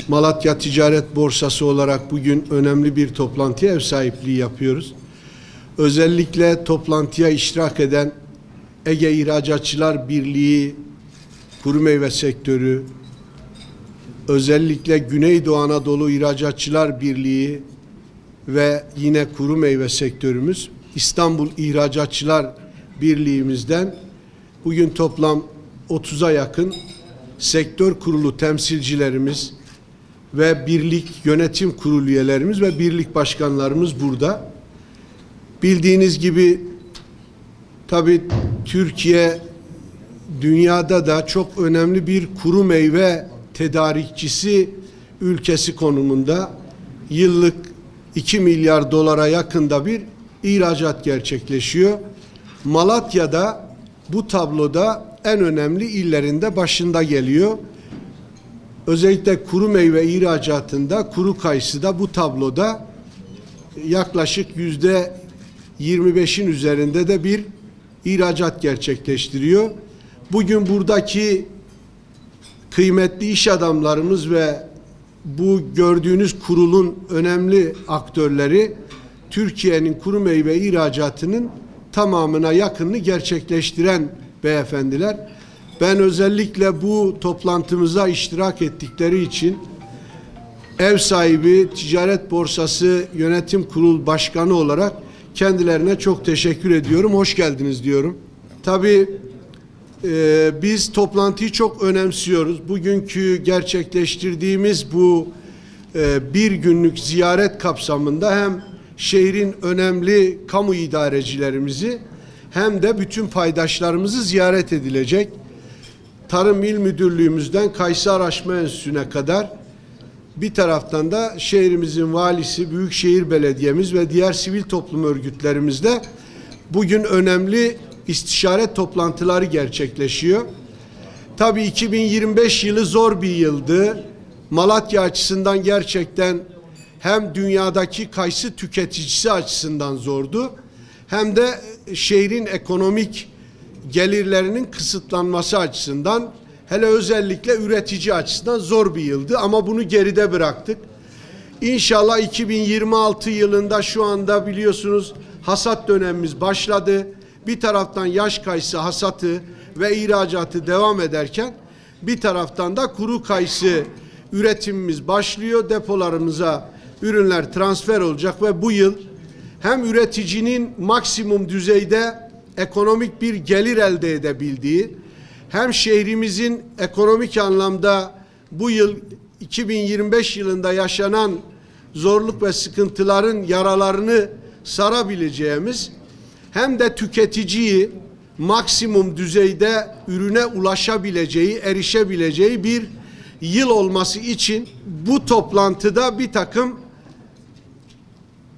Malatya Ticaret Borsası olarak bugün önemli bir toplantıya ev sahipliği yapıyoruz. Özellikle toplantıya iştirak eden Ege İhracatçılar Birliği, kuru meyve sektörü, özellikle Güneydoğu Anadolu İhracatçılar Birliği ve yine kuru meyve sektörümüz, İstanbul İhracatçılar Birliği'mizden bugün toplam 30'a yakın sektör kurulu temsilcilerimiz ve birlik yönetim kurulu üyelerimiz ve birlik başkanlarımız burada. Bildiğiniz gibi tabii Türkiye dünyada da çok önemli bir kuru meyve tedarikçisi ülkesi konumunda yıllık 2 milyar dolara yakında bir ihracat gerçekleşiyor. Malatya'da bu tabloda en önemli illerinde başında geliyor. Özellikle kuru meyve ihracatında, kuru kayısıda bu tabloda yaklaşık %25'in üzerinde de bir ihracat gerçekleştiriyor. Bugün buradaki kıymetli iş adamlarımız ve bu gördüğünüz kurulun önemli aktörleri Türkiye'nin kuru meyve ihracatının tamamına yakınını gerçekleştiren beyefendiler. Ben özellikle bu toplantımıza iştirak ettikleri için ev sahibi Ticaret Borsası Yönetim Kurulu Başkanı olarak kendilerine çok teşekkür ediyorum. Hoş geldiniz diyorum. Tabii biz toplantıyı çok önemsiyoruz. Bugünkü gerçekleştirdiğimiz bu bir günlük ziyaret kapsamında hem şehrin önemli kamu idarecilerimizi hem de bütün paydaşlarımızı ziyaret edilecek. Tarım İl Müdürlüğümüzden Kayısı Araştırma Enstitüsü'ne kadar bir taraftan da şehrimizin valisi, Büyükşehir Belediyemiz ve diğer sivil toplum örgütlerimizle bugün önemli istişare toplantıları gerçekleşiyor. Tabii 2025 yılı zor bir yıldı. Malatya açısından gerçekten hem dünyadaki kayısı tüketicisi açısından zordu, hem de şehrin ekonomik gelirlerinin kısıtlanması açısından, hele özellikle üretici açısından zor bir yıldı ama bunu geride bıraktık. İnşallah 2026 yılında şu anda biliyorsunuz hasat dönemimiz başladı. Bir taraftan yaş kayısı hasatı ve ihracatı devam ederken bir taraftan da kuru kayısı üretimimiz başlıyor. Depolarımıza ürünler transfer olacak ve bu yıl hem üreticinin maksimum düzeyde ekonomik bir gelir elde edebildiği, hem şehrimizin ekonomik anlamda bu yıl 2025 yılında yaşanan zorluk ve sıkıntıların yaralarını sarabileceğimiz, hem de tüketiciyi maksimum düzeyde ürüne ulaşabileceği, erişebileceği bir yıl olması için bu toplantıda bir takım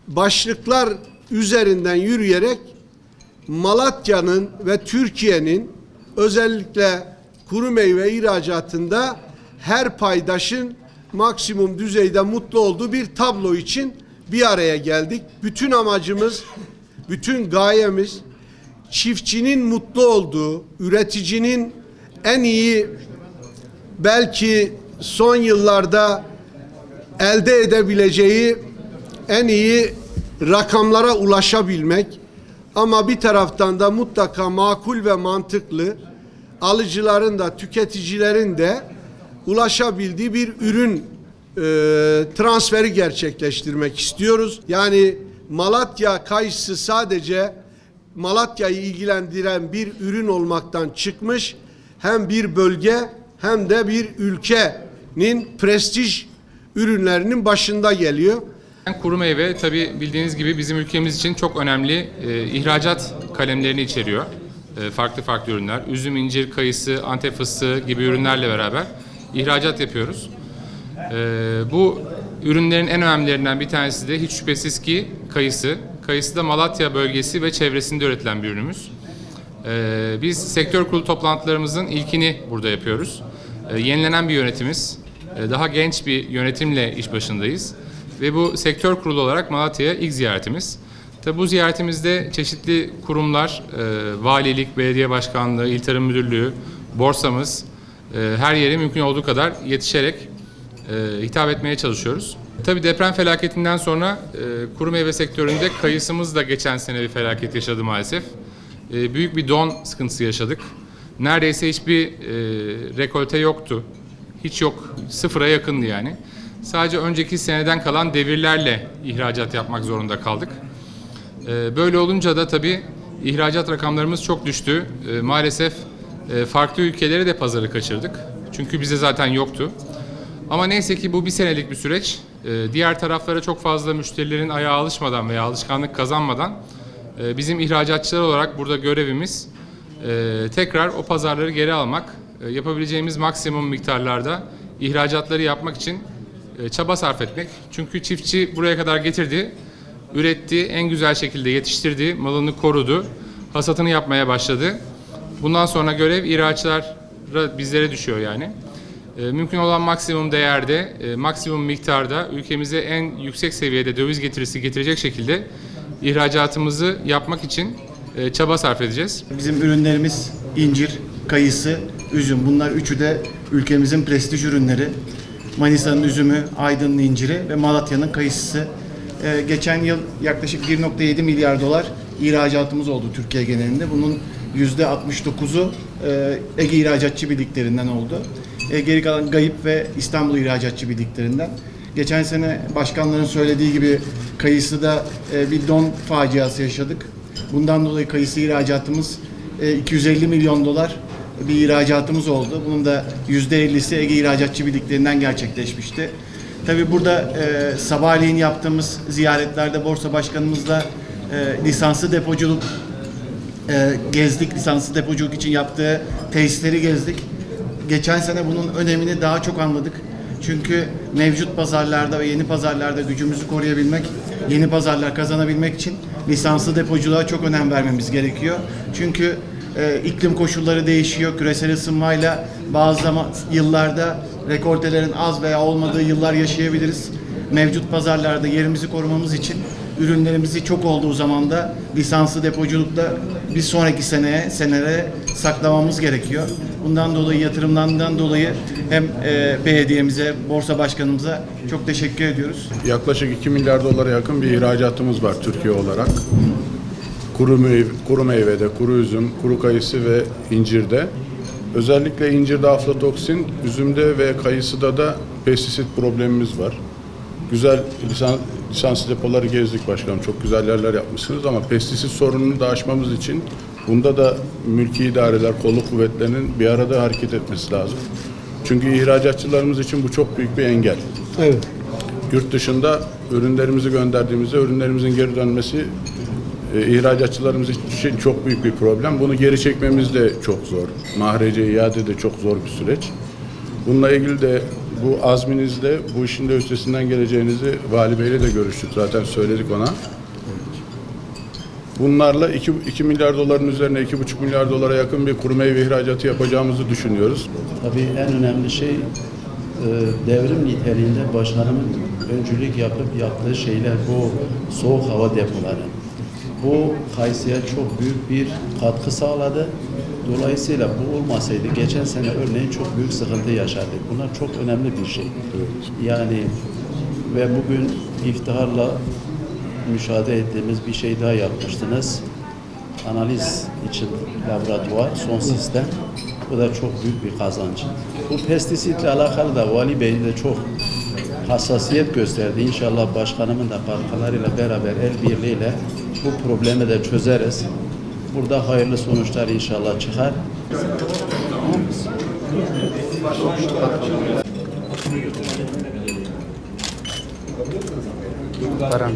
başlıklar üzerinden yürüyerek Malatya'nın ve Türkiye'nin özellikle kuru meyve ihracatında her paydaşın maksimum düzeyde mutlu olduğu bir tablo için bir araya geldik. Bütün amacımız, bütün gayemiz çiftçinin mutlu olduğu, üreticinin en iyi, belki son yıllarda elde edebileceği en iyi rakamlara ulaşabilmek, ama bir taraftan da mutlaka makul ve mantıklı, alıcıların da tüketicilerin de ulaşabildiği bir ürün transferi gerçekleştirmek istiyoruz. Yani Malatya kayısı sadece Malatya'yı ilgilendiren bir ürün olmaktan çıkmış, hem bir bölge hem de bir ülkenin prestij ürünlerinin başında geliyor. Kuru meyve tabii bildiğiniz gibi bizim ülkemiz için çok önemli ihracat kalemlerini içeriyor. Farklı farklı ürünler. Üzüm, incir, kayısı, Antep fıstığı gibi ürünlerle beraber ihracat yapıyoruz. Bu ürünlerin en önemlilerinden bir tanesi de hiç şüphesiz ki kayısı. Kayısı da Malatya bölgesi ve çevresinde üretilen bir ürünümüz. Biz sektör kurulu toplantılarımızın ilkini burada yapıyoruz. Yenilenen bir yönetimiz. Daha genç bir yönetimle iş başındayız. Ve bu sektör kurulu olarak Malatya'ya ilk ziyaretimiz. Tabi bu ziyaretimizde çeşitli kurumlar, valilik, belediye başkanlığı, il tarım müdürlüğü, borsamız, her yere mümkün olduğu kadar yetişerek hitap etmeye çalışıyoruz. Tabii deprem felaketinden sonra kuru meyve sektöründe kayısımız da geçen sene bir felaket yaşadı maalesef. Büyük bir don sıkıntısı yaşadık. Neredeyse hiçbir rekolte yoktu. Hiç yok, sıfıra yakındı yani. Sadece önceki seneden kalan devirlerle ihracat yapmak zorunda kaldık. Böyle olunca da tabii ihracat rakamlarımız çok düştü. Maalesef farklı ülkelere de pazarı kaçırdık. Çünkü bize zaten yoktu. Ama neyse ki bu bir senelik bir süreç. Diğer taraflara çok fazla müşterilerin ayağı alışmadan veya alışkanlık kazanmadan bizim ihracatçılar olarak burada görevimiz tekrar o pazarları geri almak, yapabileceğimiz maksimum miktarlarda ihracatları yapmak için çaba sarf etmek. Çünkü çiftçi buraya kadar getirdi, üretti, en güzel şekilde yetiştirdi, malını korudu, hasatını yapmaya başladı. Bundan sonra görev ihracatçılara, bizlere düşüyor yani. Mümkün olan maksimum değerde, maksimum miktarda ülkemize en yüksek seviyede döviz getirisi getirecek şekilde ihracatımızı yapmak için çaba sarf edeceğiz. Bizim ürünlerimiz incir, kayısı, üzüm. Bunlar üçü de ülkemizin prestij ürünleri. Manisa'nın üzümü, Aydın'ın inciri ve Malatya'nın kayısısı. Geçen yıl yaklaşık 1,7 milyar dolar ihracatımız oldu Türkiye genelinde. Bunun %69'u Ege İhracatçı Birliklerinden oldu. Geri kalan Gayip ve İstanbul İhracatçı Birliklerinden. Geçen sene başkanların söylediği gibi kayısıda bir don faciası yaşadık. Bundan dolayı kayısı ihracatımız 250 milyon dolar bir ihracatımız oldu. Bunun da %50'si Ege İhracatçı Birliklerinden gerçekleşmişti. Tabii burada sabahleyin yaptığımız ziyaretlerde borsa başkanımızla lisanslı depoculuk gezdik. Lisanslı depoculuk için yaptığı tesisleri gezdik. Geçen sene bunun önemini daha çok anladık. Çünkü mevcut pazarlarda ve yeni pazarlarda gücümüzü koruyabilmek, yeni pazarlar kazanabilmek için lisanslı depoculuğa çok önem vermemiz gerekiyor. Çünkü iklim koşulları değişiyor. Küresel ısınmayla bazı yıllarda rekoltelerin az veya olmadığı yıllar yaşayabiliriz. Mevcut pazarlarda yerimizi korumamız için ürünlerimizi çok olduğu zaman da lisanslı depoculukta bir sonraki senelere saklamamız gerekiyor. Bundan dolayı yatırımlarından dolayı hem belediyemize, borsa başkanımıza çok teşekkür ediyoruz. Yaklaşık 2 milyar dolara yakın bir ihracatımız var Türkiye olarak. Kuru meyvede, kuru üzüm, kuru kayısı ve incirde. Özellikle incirde aflatoksin, üzümde ve kayısıda da pestisit problemimiz var. Güzel lisanslı depoları gezdik başkanım. Çok güzel yerler yapmışsınız ama pestisit sorununu da aşmamız için bunda da mülki idareler, kolluk kuvvetlerinin bir arada hareket etmesi lazım. Çünkü ihracatçılarımız için bu çok büyük bir engel. Evet. Yurt dışında ürünlerimizi gönderdiğimizde ürünlerimizin geri dönmesi ihracatçılarımız için çok büyük bir problem. Bunu geri çekmemiz de çok zor. Mahrece iade de çok zor bir süreç. Bununla ilgili de bu azminizle bu işin de üstesinden geleceğinizi Vali Bey'le de görüştük. Zaten söyledik ona. Bunlarla 2 milyar doların üzerine 2,5 milyar dolara yakın bir kuru meyve ihracatı yapacağımızı düşünüyoruz. Tabii en önemli şey devrim niteliğinde başkanımın öncülük yaptığı şeyler bu soğuk hava depoları. Bu kayısıya çok büyük bir katkı sağladı. Dolayısıyla bu olmasaydı geçen sene örneğin çok büyük sıkıntı yaşardık. Bunlar çok önemli bir şey. Yani ve bugün iftiharla müşahede ettiğimiz bir şey daha yapmıştınız. Analiz için laboratuvar, son sistem. Bu da çok büyük bir kazanç. Bu pestisitle alakalı da Vali Bey de çok hassasiyet gösterdi. İnşallah başkanımın da partnerleriyle beraber el birliğiyle bu problemi de çözeriz. Burada hayırlı sonuçlar inşallah çıkar. Baran.